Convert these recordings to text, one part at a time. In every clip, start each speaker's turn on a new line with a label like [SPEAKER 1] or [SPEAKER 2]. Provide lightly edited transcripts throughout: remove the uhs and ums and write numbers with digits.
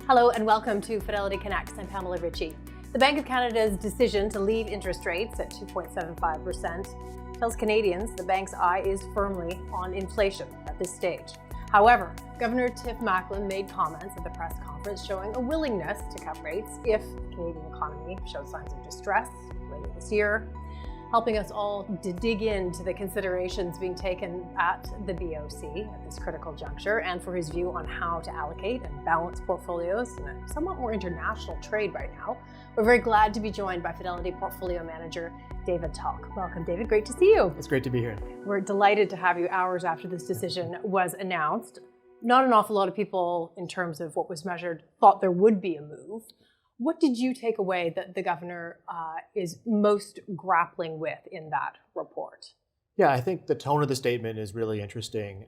[SPEAKER 1] Hello and welcome to Fidelity Connects. I'm Pamela Ritchie. The Bank of Canada's decision to leave interest rates at 2.75% tells Canadians the bank's eye is firmly on inflation at this stage. However, Governor Tiff Macklem made comments at the press conference showing a willingness to cut rates if the Canadian economy shows signs of distress later this year, helping us all to dig into the considerations being taken at the BoC at this critical juncture, and for his view on how to allocate and balance portfolios in a somewhat more international trade right now. We're very glad to be joined by Fidelity Portfolio Manager David Tulk. Welcome, David. Great to see you.
[SPEAKER 2] It's great to be here.
[SPEAKER 1] We're delighted to have you hours after this decision was announced. Not an awful lot of people, in terms of what was measured, thought there would be a move. What did you take away that the governor is most grappling with in that report?
[SPEAKER 2] Yeah, I think the tone of the statement is really interesting.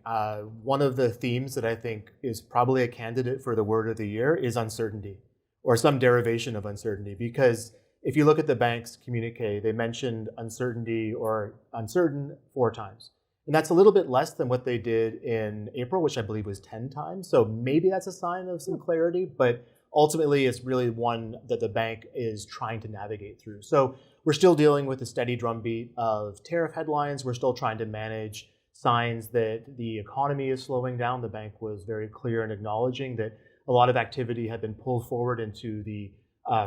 [SPEAKER 2] One of the themes that I think is probably a candidate for the word of the year is uncertainty, or some derivation of uncertainty. Because if you look at the bank's communique, they mentioned uncertainty or uncertain 4 times. And that's a little bit less than what they did in April, which I believe was 10 times. So maybe that's a sign of some clarity, but ultimately, it's really one that the bank is trying to navigate through. So we're still dealing with a steady drumbeat of tariff headlines. We're still trying to manage signs that the economy is slowing down. The bank was very clear in acknowledging that a lot of activity had been pulled forward into the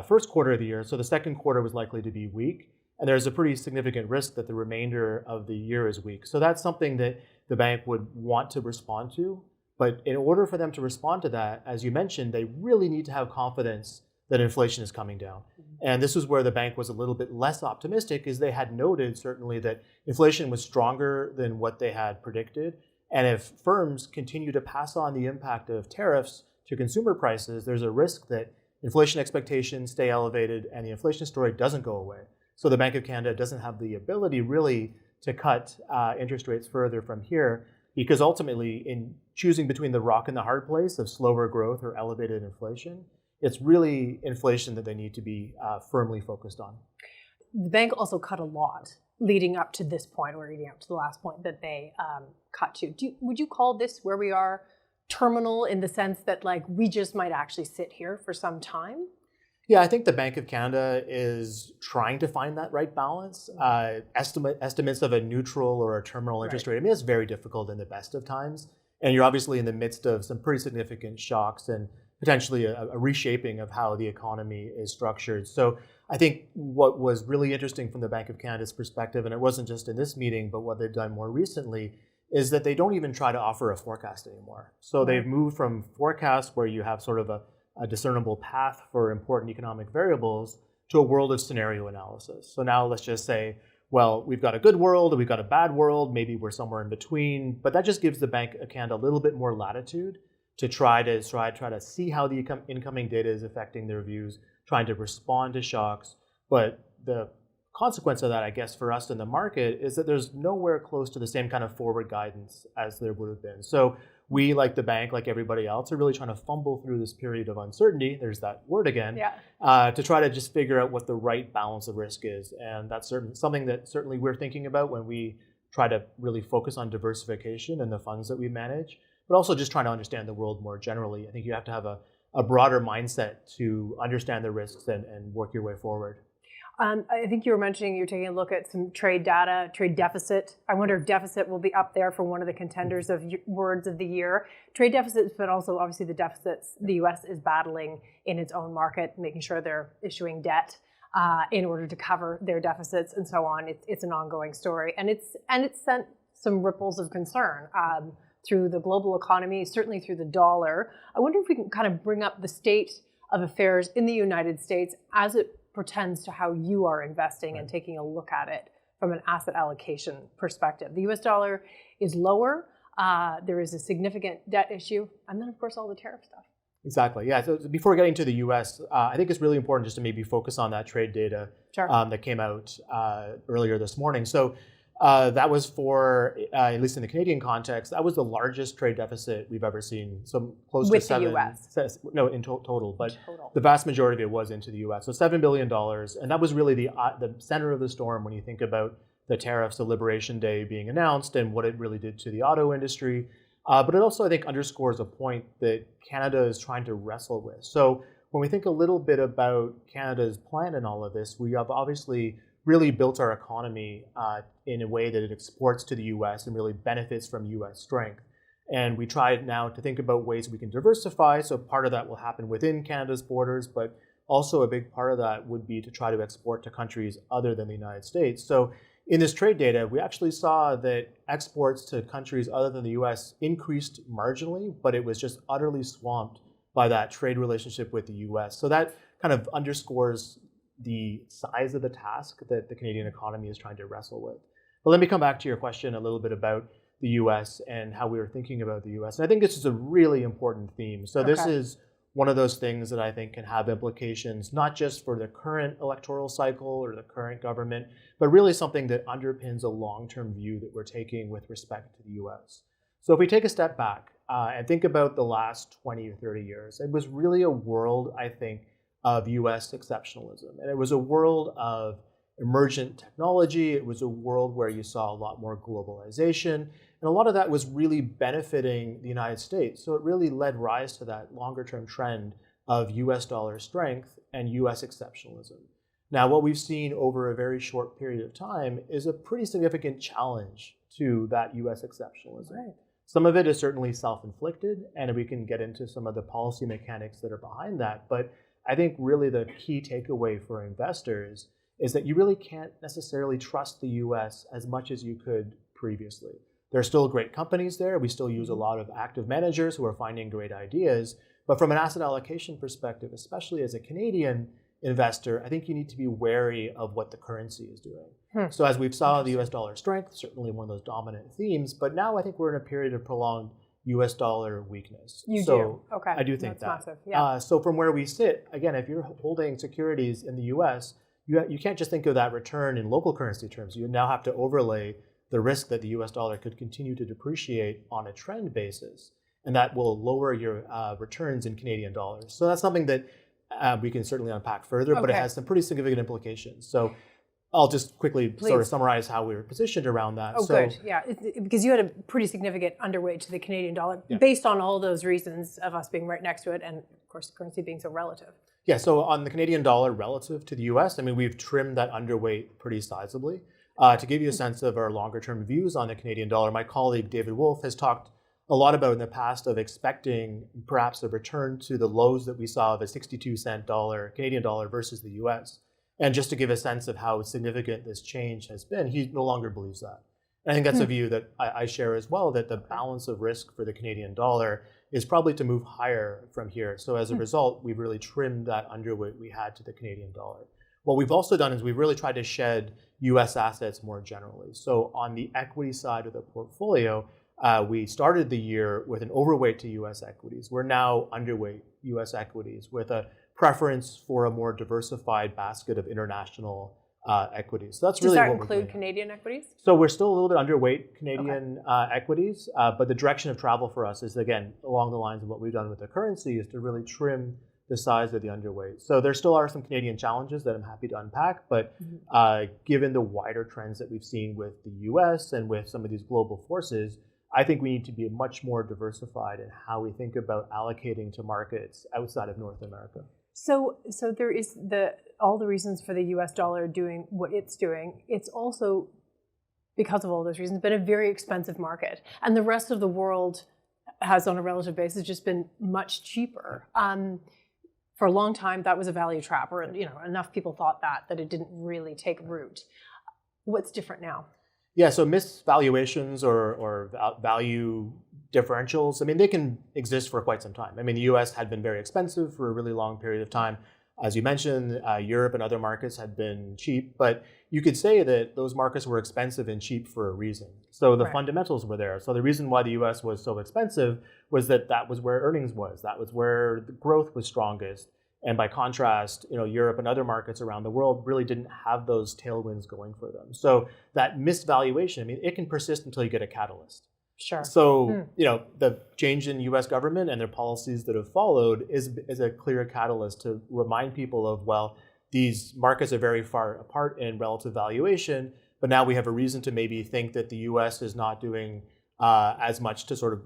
[SPEAKER 2] first quarter of the year. So the second quarter was likely to be weak. And there's a pretty significant risk that the remainder of the year is weak. So that's something that the bank would want to respond to. But in order for them to respond to that, as you mentioned, they really need to have confidence that inflation is coming down. And this is where the bank was a little bit less optimistic, is they had noted certainly that inflation was stronger than what they had predicted. And if firms continue to pass on the impact of tariffs to consumer prices, there's a risk that inflation expectations stay elevated and the inflation story doesn't go away. So the Bank of Canada doesn't have the ability really to cut interest rates further from here, because ultimately, in choosing between the rock and the hard place of slower growth or elevated inflation, it's really inflation that they need to be firmly focused on.
[SPEAKER 1] The bank also cut a lot leading up to this point, or leading up to the last point that they cut to. Would you call this where we are terminal, in the sense that we just might actually sit here for some time?
[SPEAKER 2] Yeah, I think the Bank of Canada is trying to find that right balance. Estimates of a neutral or a terminal interest rate, I mean, it's very difficult in the best of times. And you're obviously in the midst of some pretty significant shocks and potentially a reshaping of how the economy is structured. So I think what was really interesting from the Bank of Canada's perspective, and it wasn't just in this meeting, but what they've done more recently, is that they don't even try to offer a forecast anymore. So they've moved from forecasts where you have sort of a discernible path for important economic variables to a world of scenario analysis. So now let's just say, well, we've got a good world, we've got a bad world, maybe we're somewhere in between, but that just gives the Bank of Canada a little bit more latitude to try to see how the incoming data is affecting their views, trying to respond to shocks. But the consequence of that, I guess, for us in the market is that there's nowhere close to the same kind of forward guidance as there would have been. So we, like the bank, like everybody else, are really trying to fumble through this period of uncertainty, there's that word again, to try to just figure out what the right balance of risk is. And that's something that certainly we're thinking about when we try to really focus on diversification and the funds that we manage, but also just trying to understand the world more generally. I think you have to have a broader mindset to understand the risks and work your way forward.
[SPEAKER 1] I think you were mentioning you're taking a look at some trade data, trade deficit. I wonder if deficit will be up there for one of the contenders of words of the year. Trade deficits, but also obviously the deficits the U.S. is battling in its own market, making sure they're issuing debt in order to cover their deficits and so on. It's an ongoing story, and it's sent some ripples of concern through the global economy, certainly through the dollar. I wonder if we can kind of bring up the state of affairs in the United States as it pertains to how you are investing and taking a look at it from an asset allocation perspective. The US dollar is lower. There is a significant debt issue. And then, of course, all the tariff stuff.
[SPEAKER 2] Exactly. Yeah. So before getting to the US, I think it's really important just to maybe focus on that trade data that came out earlier this morning. So that was for, at least in the Canadian context, that was the largest trade deficit we've ever seen. So close
[SPEAKER 1] with
[SPEAKER 2] to 7.
[SPEAKER 1] The US?
[SPEAKER 2] No, in total. But the vast majority of it was into the US. So $7 billion. And that was really the center of the storm when you think about the tariffs of Liberation Day being announced and what it really did to the auto industry. But it also, I think, underscores a point that Canada is trying to wrestle with. So when we think a little bit about Canada's plan in all of this, we have obviously really built our economy in a way that it exports to the US and really benefits from US strength. And we try now to think about ways we can diversify. So part of that will happen within Canada's borders, but also a big part of that would be to try to export to countries other than the United States. So in this trade data, we actually saw that exports to countries other than the US increased marginally, but it was just utterly swamped by that trade relationship with the US. So that kind of underscores the size of the task that the Canadian economy is trying to wrestle with. But let me come back to your question a little bit about the US and how we were thinking about the US. And I think this is a really important theme. So this is one of those things that I think can have implications, not just for the current electoral cycle or the current government, but really something that underpins a long-term view that we're taking with respect to the US. So if we take a step back and think about the last 20 or 30 years, it was really a world, I think, of US exceptionalism. And it was a world of emergent technology. It was a world where you saw a lot more globalization. And a lot of that was really benefiting the United States. So it really led rise to that longer term trend of US dollar strength and US exceptionalism. Now, what we've seen over a very short period of time is a pretty significant challenge to that US exceptionalism.
[SPEAKER 1] Right.
[SPEAKER 2] Some of it is certainly self-inflicted, and we can get into some of the policy mechanics that are behind that. But I think really the key takeaway for investors is that you really can't necessarily trust the US as much as you could previously. There are still great companies there. We still use a lot of active managers who are finding great ideas. But from an asset allocation perspective, especially as a Canadian investor, I think you need to be wary of what the currency is doing. So as we've saw the US dollar strength, certainly one of those dominant themes, but now I think we're in a period of prolonged US dollar weakness.
[SPEAKER 1] You do? Okay.
[SPEAKER 2] I do think
[SPEAKER 1] That's
[SPEAKER 2] that.
[SPEAKER 1] massive. Yeah.
[SPEAKER 2] So from where we sit, again, if you're holding securities in the US, you can't just think of that return in local currency terms. You now have to overlay the risk that the US dollar could continue to depreciate on a trend basis, and that will lower your returns in Canadian dollars. So that's something that we can certainly unpack further, but it has some pretty significant implications. So I'll just quickly sort of summarize how we were positioned around that.
[SPEAKER 1] Oh, good. Yeah, because you had a pretty significant underweight to the Canadian dollar based on all those reasons of us being right next to it and, of course, the currency being so relative.
[SPEAKER 2] Yeah, so on the Canadian dollar relative to the US, I mean, we've trimmed that underweight pretty sizably. To give you a sense of our longer term views on the Canadian dollar, my colleague David Wolf has talked a lot about in the past of expecting perhaps a return to the lows that we saw of a 62-cent Canadian dollar versus the US. And just to give a sense of how significant this change has been, he no longer believes that. And I think that's a view that I share as well, that the balance of risk for the Canadian dollar is probably to move higher from here. So as a result, we've really trimmed that underweight we had to the Canadian dollar. What we've also done is we've really tried to shed US assets more generally. So on the equity side of the portfolio, we started the year with an overweight to US equities. We're now underweight US equities with a preference for a more diversified basket of international equities. So that's really what we're doing.
[SPEAKER 1] Does that include Canadian equities?
[SPEAKER 2] So we're still a little bit underweight Canadian equities, but the direction of travel for us is, again, along the lines of what we've done with the currency, is to really trim the size of the underweight. So there still are some Canadian challenges that I'm happy to unpack, but given the wider trends that we've seen with the US and with some of these global forces, I think we need to be much more diversified in how we think about allocating to markets outside of North America.
[SPEAKER 1] So there is all the reasons for the US dollar doing what it's doing. It's also, because of all those reasons, been a very expensive market. And the rest of the world has, on a relative basis, just been much cheaper. For a long time, that was a value trap, or enough people thought that it didn't really take root. What's different now?
[SPEAKER 2] Yeah, so misvaluations or value differentials, I mean, they can exist for quite some time. I mean, the US had been very expensive for a really long period of time. As you mentioned, Europe and other markets had been cheap, but you could say that those markets were expensive and cheap for a reason. So the fundamentals were there. So the reason why the US was so expensive was that was where earnings was. That was where the growth was strongest. And by contrast, Europe and other markets around the world really didn't have those tailwinds going for them. So that misvaluation, I mean, it can persist until you get a catalyst.
[SPEAKER 1] Sure.
[SPEAKER 2] So, the change in US government and their policies that have followed is a clear catalyst to remind people of, well, these markets are very far apart in relative valuation, but now we have a reason to maybe think that the US is not doing as much to sort of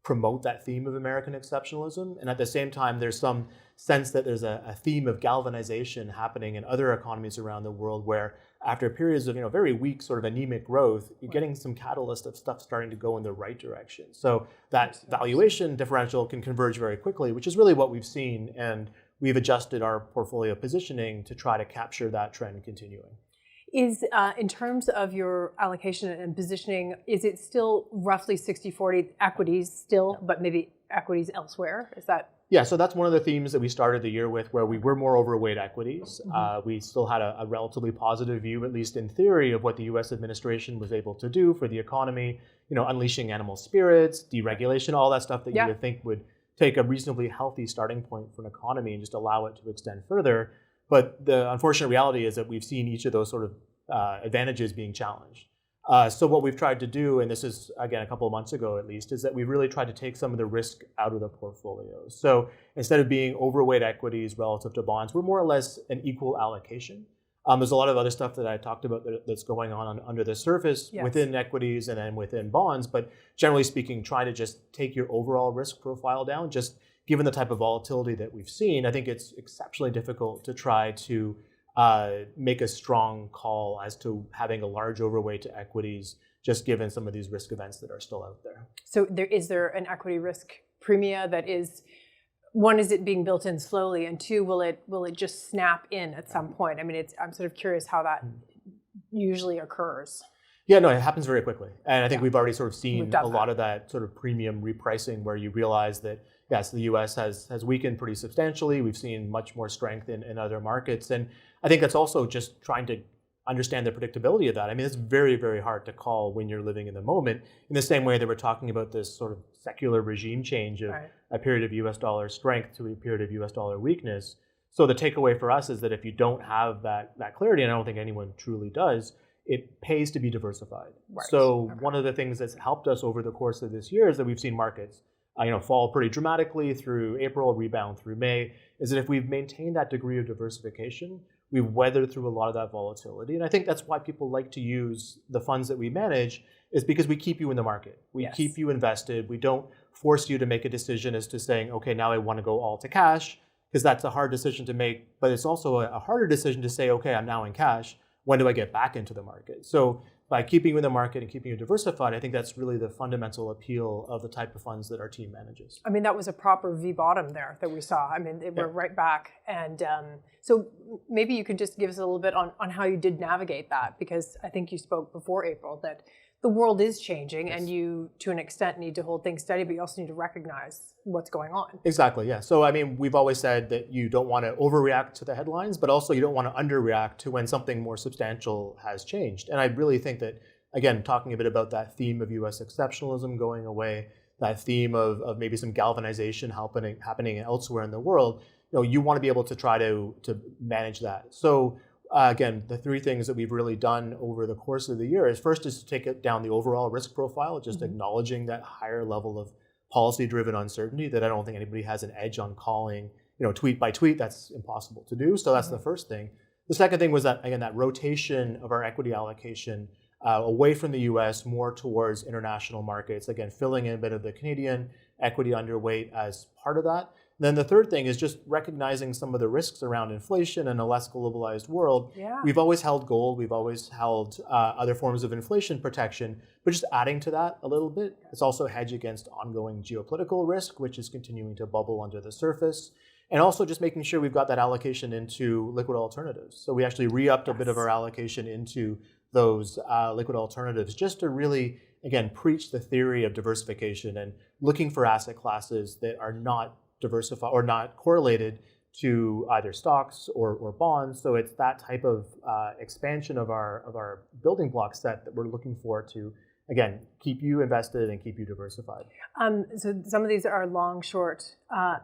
[SPEAKER 2] promote that theme of American exceptionalism. And at the same time, there's some sense that there's a theme of galvanization happening in other economies around the world where after periods of very weak sort of anemic growth, you're getting some catalyst of stuff starting to go in the right direction. So that valuation differential can converge very quickly, which is really what we've seen. And we've adjusted our portfolio positioning to try to capture that trend continuing.
[SPEAKER 1] Is, in terms of your allocation and positioning, is it still roughly 60-40 equities still, but maybe equities elsewhere? Is that?
[SPEAKER 2] Yeah, so that's one of the themes that we started the year with, where we were more overweight equities. We still had a relatively positive view, at least in theory, of what the U.S. administration was able to do for the economy, unleashing animal spirits, deregulation, all that stuff that you would think would take a reasonably healthy starting point for an economy and just allow it to extend further. But the unfortunate reality is that we've seen each of those sort of advantages being challenged. So what we've tried to do, and this is, again, a couple of months ago at least, is that we've really tried to take some of the risk out of the portfolio. So instead of being overweight equities relative to bonds, we're more or less an equal allocation. There's a lot of other stuff that I talked about that's going on under the surface within equities and then within bonds, but generally speaking, try to just take your overall risk profile down. Just given the type of volatility that we've seen, I think it's exceptionally difficult to try to make a strong call as to having a large overweight to equities, just given some of these risk events that are still out there.
[SPEAKER 1] So is there an equity risk premia that is, one, is it being built in slowly, and two, will it just snap in at some point? I mean, I'm sort of curious how that usually occurs.
[SPEAKER 2] Yeah, no, it happens very quickly. And I think we've already sort of seen a lot of that sort of premium repricing where you realize that, yes, the US has weakened pretty substantially. We've seen much more strength in other markets. And I think that's also just trying to understand the predictability of that. I mean, it's very, very hard to call when you're living in the moment, in the same way that we're talking about this sort of secular regime change of a period of US dollar strength to a period of US dollar weakness. So the takeaway for us is that if you don't have that clarity, and I don't think anyone truly does, it pays to be diversified. So one of the things that's helped us over the course of this year is that we've seen markets fall pretty dramatically through April, rebound through May, is that if we've maintained that degree of diversification, we've weathered through a lot of that volatility. And I think that's why people like to use the funds that we manage, is because we keep you in the market. We keep you invested. We don't force you to make a decision as to saying, okay, now I want to go all to cash, because that's a hard decision to make. But it's also a harder decision to say, okay, I'm now in cash. When do I get back into the market? So by keeping you in the market and keeping you diversified, I think that's really the fundamental appeal of the type of funds that our team manages.
[SPEAKER 1] I mean, that was a proper V bottom there that we saw. I mean, we're right back. And so maybe you could just give us a little bit on how you did navigate that, because I think you spoke before April that the world is changing and you, to an extent, need to hold things steady, but you also need to recognize what's going on.
[SPEAKER 2] Exactly, yeah. So, I mean, we've always said that you don't want to overreact to the headlines, but also you don't want to underreact to when something more substantial has changed. And I really think that, again, talking a bit about that theme of US exceptionalism going away, that theme of maybe some galvanization happening elsewhere in the world, you want to be able to try to manage that. So, again, the three things that we've really done over the course of the year is first is to take it down the overall risk profile, just acknowledging that higher level of policy-driven uncertainty that I don't think anybody has an edge on calling, tweet by tweet. That's impossible to do. So that's the first thing. The second thing was that, again, that rotation of our equity allocation away from the US, more towards international markets, again, filling in a bit of the Canadian equity underweight as part of that. Then the third thing is just recognizing some of the risks around inflation in a less globalized world.
[SPEAKER 1] Yeah.
[SPEAKER 2] We've always held gold. We've always held other forms of inflation protection, but just adding to that a little bit. It's also a hedge against ongoing geopolitical risk, which is continuing to bubble under the surface. And also just making sure we've got that allocation into liquid alternatives. So we actually re-upped a bit of our allocation into those liquid alternatives, just to really, again, preach the theory of diversification and looking for asset classes that are not diversified or not correlated to either stocks or bonds. So it's that type of expansion of our building block set that we're looking for to, again, keep you invested and keep you diversified.
[SPEAKER 1] So some of these are long, short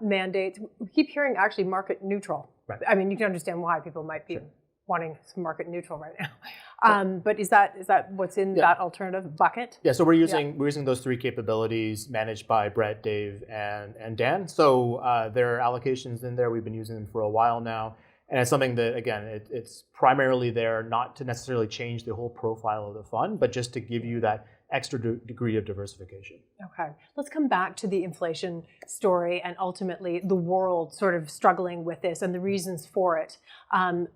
[SPEAKER 1] mandates. We keep hearing actually market neutral.
[SPEAKER 2] Right.
[SPEAKER 1] I mean, you can understand why people might be wanting some market neutral right now. But is that what's in that alternative bucket?
[SPEAKER 2] Yeah, so we're using those three capabilities managed by Brett, Dave, and Dan. So there are allocations in there. We've been using them for a while now. And it's something that, again, it's primarily there not to necessarily change the whole profile of the fund, but just to give you that extra degree of diversification.
[SPEAKER 1] Okay, let's come back to the inflation story and ultimately the world sort of struggling with this and the reasons for it.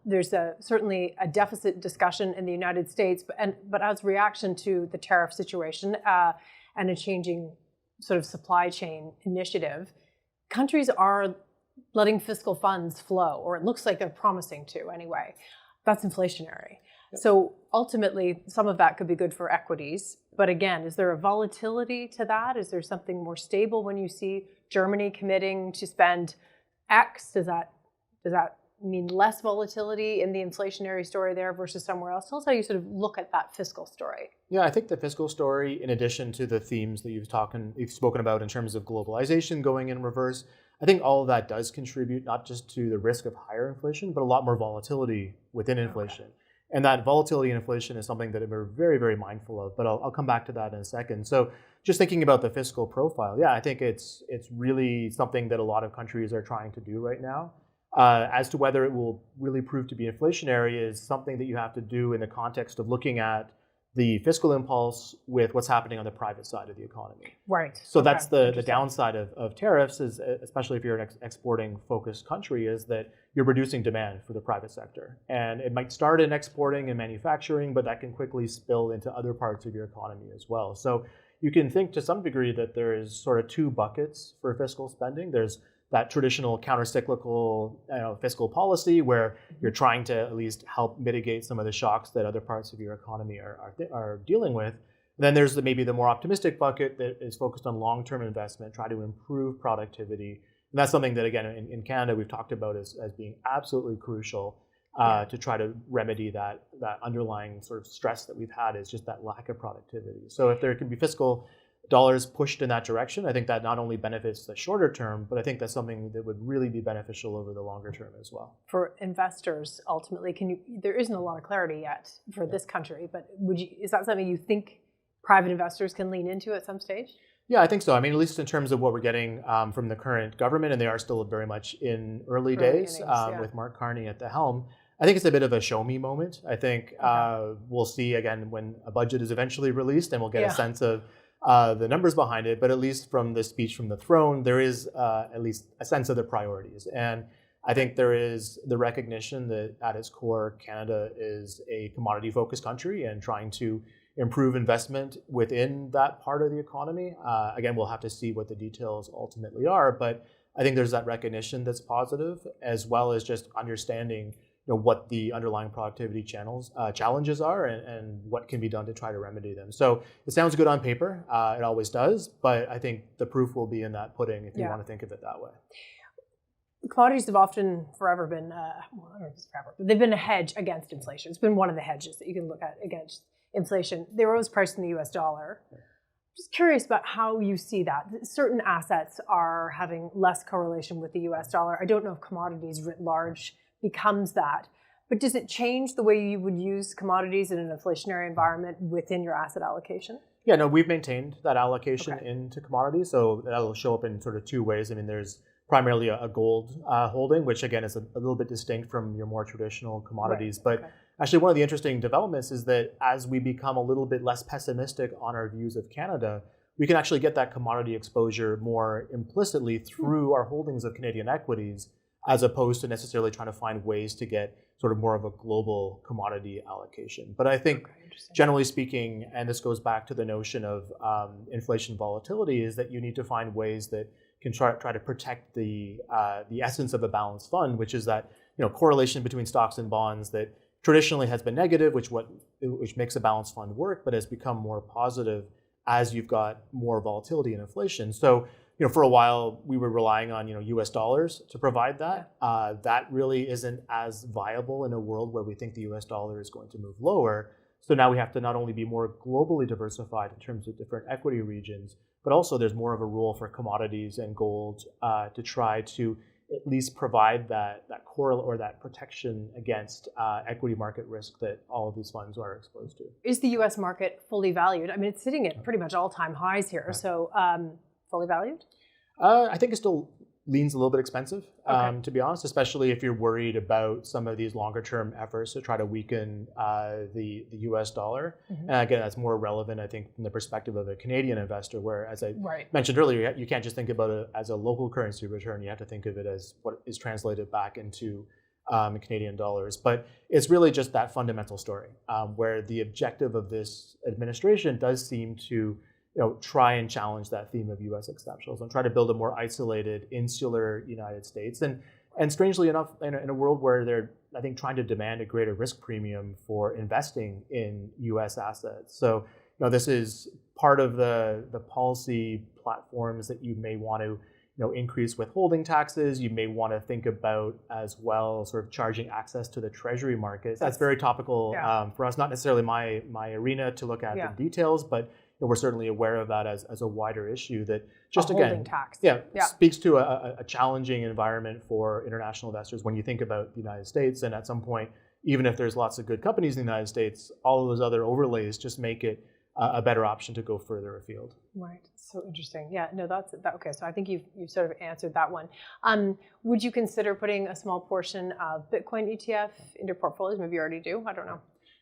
[SPEAKER 1] There's certainly a deficit discussion in the United States, but as reaction to the tariff situation and a changing sort of supply chain initiative, countries are letting fiscal funds flow, or it looks like they're promising to anyway. That's inflationary. Yep. So ultimately, some of that could be good for equities. But again, is there a volatility to that? Is there something more stable when you see Germany committing to spend X? Does that mean less volatility in the inflationary story there versus somewhere else? Tell us how you sort of look at that fiscal story.
[SPEAKER 2] Yeah, I think the fiscal story, in addition to the themes that you've spoken about in terms of globalization going in reverse, I think all of that does contribute not just to the risk of higher inflation, but a lot more volatility within inflation. Okay. And that volatility in inflation is something that we're very, very mindful of, but I'll come back to that in a second. So just thinking about the fiscal profile, yeah, I think it's really something that a lot of countries are trying to do right now. As to whether it will really prove to be inflationary is something that you have to do in the context of looking at the fiscal impulse with what's happening on the private side of the economy.
[SPEAKER 1] Right.
[SPEAKER 2] So that's the downside of tariffs, is especially if you're an exporting focused country, is that you're reducing demand for the private sector. And it might start in exporting and manufacturing, but that can quickly spill into other parts of your economy as well. So you can think to some degree that there is sort of two buckets for fiscal spending. There's that traditional counter-cyclical fiscal policy where you're trying to at least help mitigate some of the shocks that other parts of your economy are dealing with. And then there's maybe the more optimistic bucket that is focused on long-term investment, try to improve productivity. And that's something that, again, in Canada, we've talked about as being absolutely crucial to try to remedy that underlying sort of stress that we've had, is just that lack of productivity. So if there can be fiscal dollars pushed in that direction, I think that not only benefits the shorter term, but I think that's something that would really be beneficial over the longer term as well.
[SPEAKER 1] For investors, ultimately, there isn't a lot of clarity yet for this country, but is that something you think private investors can lean into at some stage?
[SPEAKER 2] Yeah, I think so. I mean, at least in terms of what we're getting from the current government, and they are still very much in early days with Mark Carney at the helm. I think it's a bit of a show me moment. I think we'll see again when a budget is eventually released, and we'll get a sense of the numbers behind it, but at least from the speech from the throne, there is at least a sense of the priorities. And I think there is the recognition that at its core, Canada is a commodity-focused country and trying to improve investment within that part of the economy. Again, we'll have to see what the details ultimately are, but I think there's that recognition that's positive, as well as just understanding what the underlying productivity challenges are and what can be done to try to remedy them. So it sounds good on paper, it always does, but I think the proof will be in that pudding if you want to think of it that way.
[SPEAKER 1] Commodities have often forever been, I don't know if it's forever, but they've been a hedge against inflation. It's been one of the hedges that you can look at against inflation. They were always priced in the US dollar. Just curious about how you see that. Certain assets are having less correlation with the US dollar. I don't know if commodities writ large becomes that. But does it change the way you would use commodities in an inflationary environment within your asset allocation?
[SPEAKER 2] Yeah, no, we've maintained that allocation into commodities. So that'll show up in sort of two ways. I mean, there's primarily a gold holding, which again is a little bit distinct from your more traditional commodities. Right. But actually one of the interesting developments is that as we become a little bit less pessimistic on our views of Canada, we can actually get that commodity exposure more implicitly through our holdings of Canadian equities, as opposed to necessarily trying to find ways to get sort of more of a global commodity allocation. But I think generally speaking, and this goes back to the notion of inflation volatility, is that you need to find ways that can try to protect the essence of a balanced fund, which is that correlation between stocks and bonds that traditionally has been negative, which makes a balanced fund work, but has become more positive as you've got more volatility in inflation. So for a while, we were relying on U.S. dollars to provide that. That really isn't as viable in a world where we think the U.S. dollar is going to move lower. So now we have to not only be more globally diversified in terms of different equity regions, but also there's more of a role for commodities and gold to try to at least provide that correlate or that protection against equity market risk that all of these funds are exposed to.
[SPEAKER 1] Is the U.S. market fully valued? I mean, it's sitting at pretty much all-time highs here. Right. So fully valued?
[SPEAKER 2] I think it's still leans a little bit expensive, to be honest, especially if you're worried about some of these longer term efforts to try to weaken the US dollar. And again, that's more relevant, I think, from the perspective of a Canadian investor, where, as I mentioned earlier, you can't just think about it as a local currency return. You have to think of it as what is translated back into Canadian dollars. But it's really just that fundamental story, where the objective of this administration does seem to try and challenge that theme of U.S. exceptionals and try to build a more isolated, insular United States. And strangely enough, in a world where they're, I think, trying to demand a greater risk premium for investing in U.S. assets. So, this is part of the policy platforms that you may want to, increase withholding taxes. You may want to think about as well, sort of charging access to the treasury markets. That's very topical for us. Not necessarily my arena to look at the details, but we're certainly aware of that as a wider issue that just again speaks to a challenging environment for international investors when you think about the United States. And at some point, even if there's lots of good companies in the United States, all of those other overlays just make it a better option to go further afield.
[SPEAKER 1] Right. So interesting. Yeah. No, that's okay. So I think you've sort of answered that one. Would you consider putting a small portion of Bitcoin ETF in your portfolios? Maybe you already do. I don't know.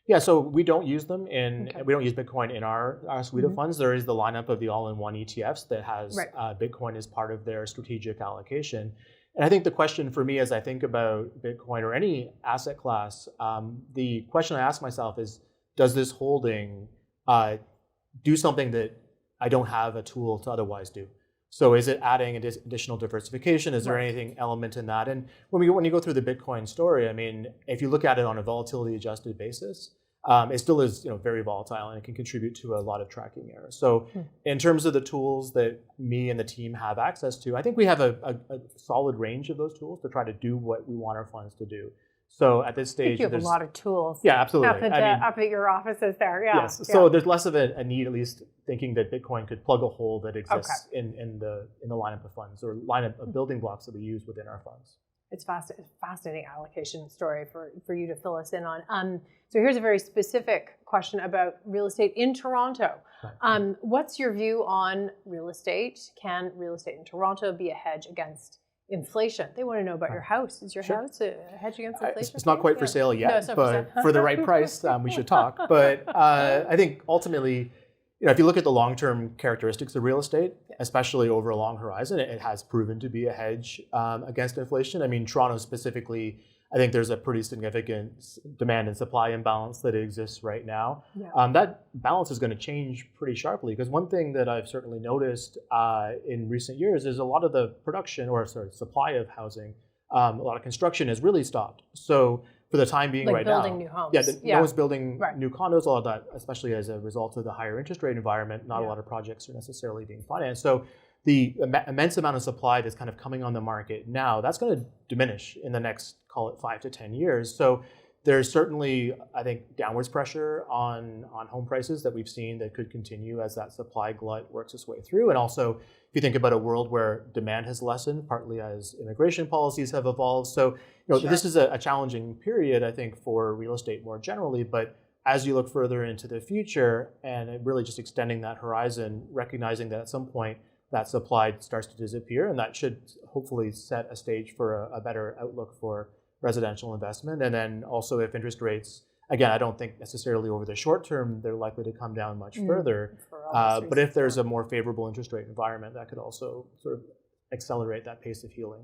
[SPEAKER 2] Yeah, so we don't use them we don't use Bitcoin in our suite of funds. There is the lineup of the all-in-one ETFs that has Bitcoin as part of their strategic allocation. And I think the question for me as I think about Bitcoin or any asset class, the question I ask myself is, does this holding do something that I don't have a tool to otherwise do? So is it adding additional diversification? Is there anything element in that? And when you go through the Bitcoin story, I mean, if you look at it on a volatility adjusted basis, it still is very volatile and it can contribute to a lot of tracking errors. So in terms of the tools that me and the team have access to, I think we have a solid range of those tools to try to do what we want our funds to do. So at this stage,
[SPEAKER 1] you have a lot of tools.
[SPEAKER 2] Yeah, absolutely.
[SPEAKER 1] Up at your offices there. Yeah.
[SPEAKER 2] Yes. So there's less of a need, at least thinking that Bitcoin could plug a hole that exists in the lineup of funds or lineup of building blocks that we use within our funds.
[SPEAKER 1] It's fascinating allocation story for you to fill us in on. So here's a very specific question about real estate in Toronto. What's your view on real estate? Can real estate in Toronto be a hedge against inflation? They want to know about your house. Is your house a hedge against inflation?
[SPEAKER 2] It's not quite for sale yet, but for the right price, we should talk. But I think ultimately, if you look at the long-term characteristics of real estate, especially over a long horizon, it has proven to be a hedge against inflation. I mean, Toronto specifically, I think there's a pretty significant demand and supply imbalance that exists right now. That balance is going to change pretty sharply because one thing that I've certainly noticed in recent years is a lot of the production supply of housing, a lot of construction has really stopped. So for the time being right now,
[SPEAKER 1] building new homes.
[SPEAKER 2] No one's building new condos, a lot of that, especially as a result of the higher interest rate environment, not a lot of projects are necessarily being financed. So the immense amount of supply that's kind of coming on the market now, that's going to diminish in the next, call it 5 to 10 years. So there's certainly, I think, downwards pressure on home prices that we've seen that could continue as that supply glut works its way through. And also, if you think about a world where demand has lessened, partly as immigration policies have evolved. So, this is a challenging period, I think, for real estate more generally. But as you look further into the future and really just extending that horizon, recognizing that at some point that supply starts to disappear, and that should hopefully set a stage for a better outlook for residential investment. And then also if interest rates, again, I don't think necessarily over the short term, they're likely to come down much further. But if there's a more favorable interest rate environment, that could also sort of accelerate that pace of healing.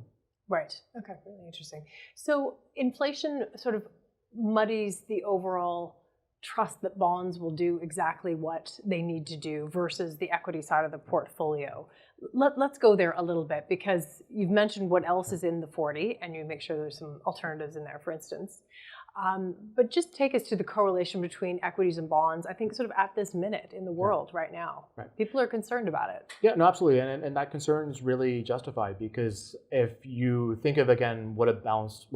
[SPEAKER 1] Right. Okay. Really interesting. So inflation sort of muddies the overall trust that bonds will do exactly what they need to do versus the equity side of the portfolio. Let's go there a little bit because you've mentioned what else is in the 40 and you make sure there's some alternatives in there, for instance. But just take us to the correlation between equities and bonds, I think sort of at this minute in the world right now. People are concerned about it.
[SPEAKER 2] Yeah, no, absolutely. And that concern is really justified because if you think of, again, what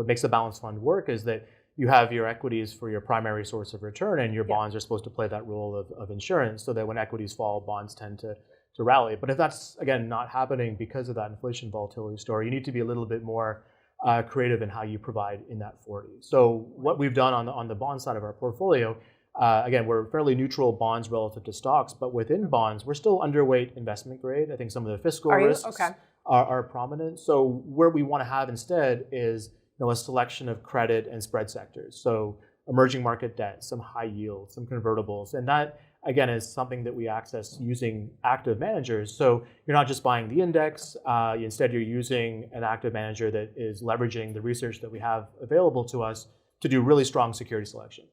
[SPEAKER 2] makes a balanced fund work is that you have your equities for your primary source of return and your bonds are supposed to play that role of insurance so that when equities fall, bonds tend to rally. But if that's, again, not happening because of that inflation volatility story, you need to be a little bit more creative in how you provide in that 40. So what we've done on the bond side of our portfolio, again, we're fairly neutral bonds relative to stocks, but within bonds, we're still underweight investment grade. I think some of the fiscal risks are prominent. So where we want to have instead is a selection of credit and spread sectors. So emerging market debt, some high yield, some convertibles, and that again is something that we access using active managers. So you're not just buying the index, instead you're using an active manager that is leveraging the research that we have available to us to do really strong security selection.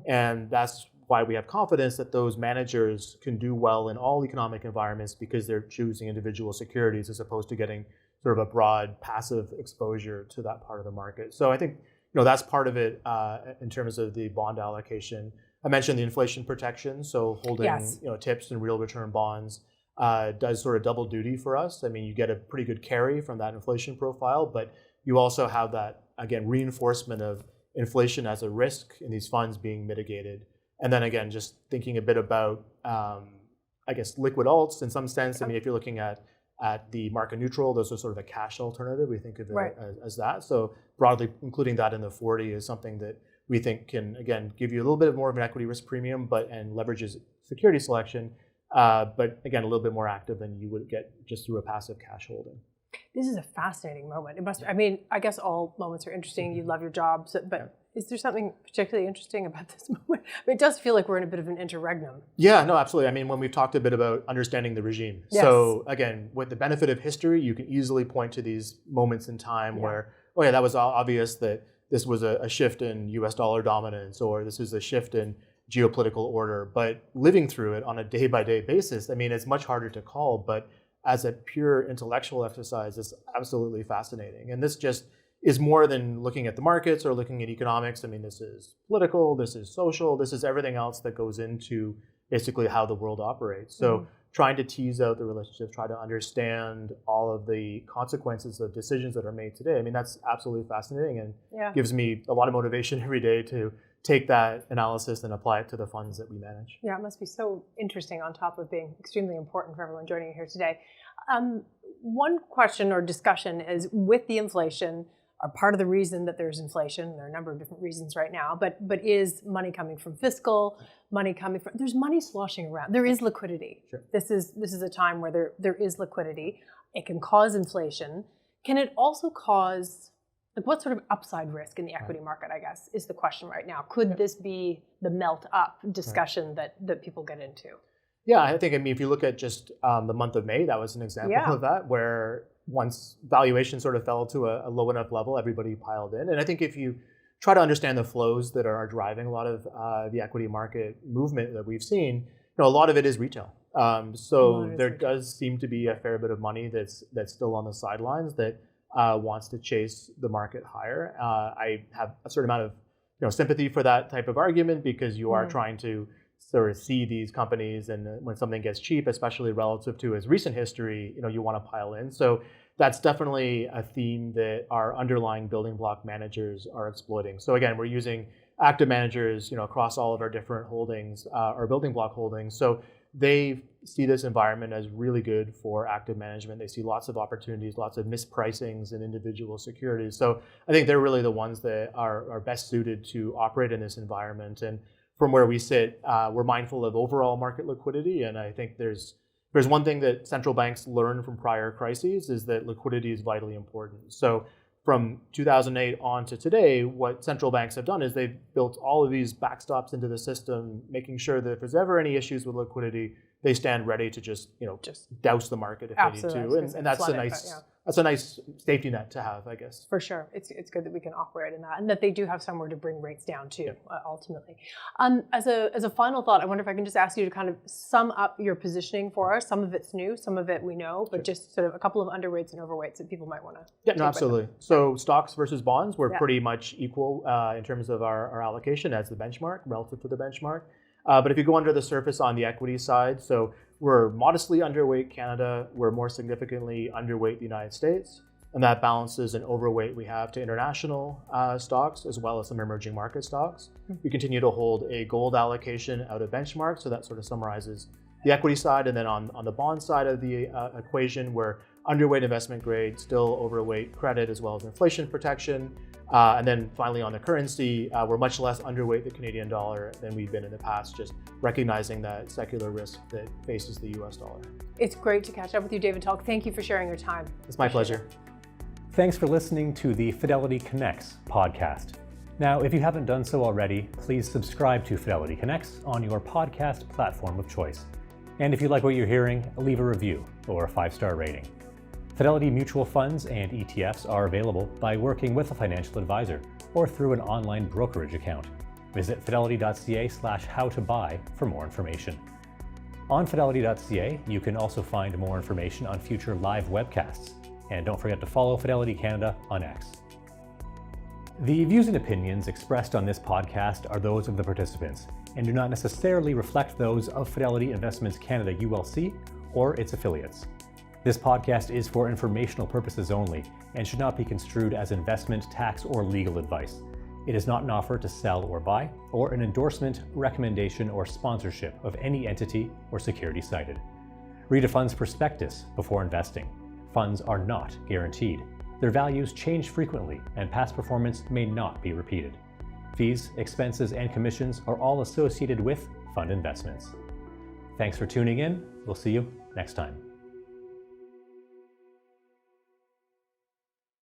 [SPEAKER 2] And that's why we have confidence that those managers can do well in all economic environments, because they're choosing individual securities as opposed to getting sort of a broad passive exposure to that part of the market. So I think that's part of it in terms of the bond allocation. I mentioned the inflation protection, so holding TIPS and real return bonds does sort of double duty for us. I mean, you get a pretty good carry from that inflation profile, but you also have that, again, reinforcement of inflation as a risk in these funds being mitigated. And then again, just thinking a bit about, I guess, liquid alts in some sense. I mean, if you're looking at the market neutral, those are sort of a cash alternative. We think of it as that. So broadly including that in the 40 is something that we think can, again, give you a little bit more of an equity risk premium, and leverages security selection, but again, a little bit more active than you would get just through a passive cash holding.
[SPEAKER 1] This is a fascinating moment. It must. I mean, I guess all moments are interesting. You love your job, but is there something particularly interesting about this moment? I mean, it does feel like we're in a bit of an interregnum. Yeah,
[SPEAKER 2] no, absolutely. I mean, when we've talked a bit about understanding the regime. Yes. So again, with the benefit of history, you can easily point to these moments in time where, that was obvious that this was a shift in US dollar dominance, or this was a shift in geopolitical order. But living through it on a day-by-day basis, I mean, it's much harder to call, but as a pure intellectual exercise, it's absolutely fascinating. And this just is more than looking at the markets or looking at economics. I mean, this is political, this is social, this is everything else that goes into basically how the world operates. So trying to tease out the relationships, try to understand all of the consequences of decisions that are made today. I mean, that's absolutely fascinating, and gives me a lot of motivation every day to take that analysis and apply it to the funds that we manage.
[SPEAKER 1] Yeah, it must be so interesting on top of being extremely important for everyone joining you here today. One question or discussion is, with the inflation, are part of the reason that there's inflation, there are a number of different reasons right now, but is money coming from fiscal, money coming from, there's money sloshing around, there is liquidity. Sure. This is a time where there is liquidity. It can cause inflation. Can it also cause, like, what sort of upside risk in the equity market, I guess, is the question right now? Could this be the melt up discussion that people get into?
[SPEAKER 2] Yeah, I think, if you look at just the month of May, that was an example of that, where once valuation sort of fell to a low enough level, everybody piled in. And I think if you try to understand the flows that are driving a lot of the equity market movement that we've seen, a lot of it is retail. So there does seem to be a fair bit of money that's still on the sidelines that wants to chase the market higher. I have a certain amount of sympathy for that type of argument, because you are trying to sort of see these companies, and when something gets cheap, especially relative to its recent history, you want to pile in. So that's definitely a theme that our underlying building block managers are exploiting. So again, we're using active managers, across all of our different holdings, our building block holdings. So they see this environment as really good for active management. They see lots of opportunities, lots of mispricings in individual securities. So I think they're really the ones that are best suited to operate in this environment. And from where we sit, we're mindful of overall market liquidity. And I think there's one thing that central banks learned from prior crises, is that liquidity is vitally important. So from 2008 on to today, what central banks have done is they've built all of these backstops into the system, making sure that if there's ever any issues with liquidity, they stand ready to just douse the market if they need to. And that's a nice safety net to have, I guess.
[SPEAKER 1] For sure. It's good that we can operate in that, and that they do have somewhere to bring rates down too, ultimately. As a final thought, I wonder if I can just ask you to kind of sum up your positioning for us. Some of it's new, some of it we know, but just sort of a couple of underweights and overweights that people might want to
[SPEAKER 2] take. No, absolutely. So stocks versus bonds, we're pretty much equal in terms of our allocation as the benchmark, relative to the benchmark. But if you go under the surface on the equity side, so we're modestly underweight Canada, we're more significantly underweight the United States, and that balances an overweight we have to international stocks as well as some emerging market stocks. We continue to hold a gold allocation out of benchmark, so that sort of summarizes the equity side. And then on the bond side of the equation, we're underweight investment grade, still overweight credit as well as inflation protection. And then finally on the currency, we're much less underweight the Canadian dollar than we've been in the past, just recognizing that secular risk that faces the US dollar.
[SPEAKER 1] It's great to catch up with you, David Tulk. Thank you for sharing your time.
[SPEAKER 2] It's my pleasure.
[SPEAKER 3] Thanks for listening to the Fidelity Connects podcast. Now, if you haven't done so already, please subscribe to Fidelity Connects on your podcast platform of choice. And if you like what you're hearing, leave a review or a 5-star rating. Fidelity mutual funds and ETFs are available by working with a financial advisor or through an online brokerage account. Visit fidelity.ca/howtobuy for more information. On fidelity.ca, you can also find more information on future live webcasts. And don't forget to follow Fidelity Canada on X. The views and opinions expressed on this podcast are those of the participants and do not necessarily reflect those of Fidelity Investments Canada ULC or its affiliates. This podcast is for informational purposes only and should not be construed as investment, tax, or legal advice. It is not an offer to sell or buy, or an endorsement, recommendation, or sponsorship of any entity or security cited. Read a fund's prospectus before investing. Funds are not guaranteed. Their values change frequently, and past performance may not be repeated. Fees, expenses, and commissions are all associated with fund investments. Thanks for tuning in. We'll see you next time.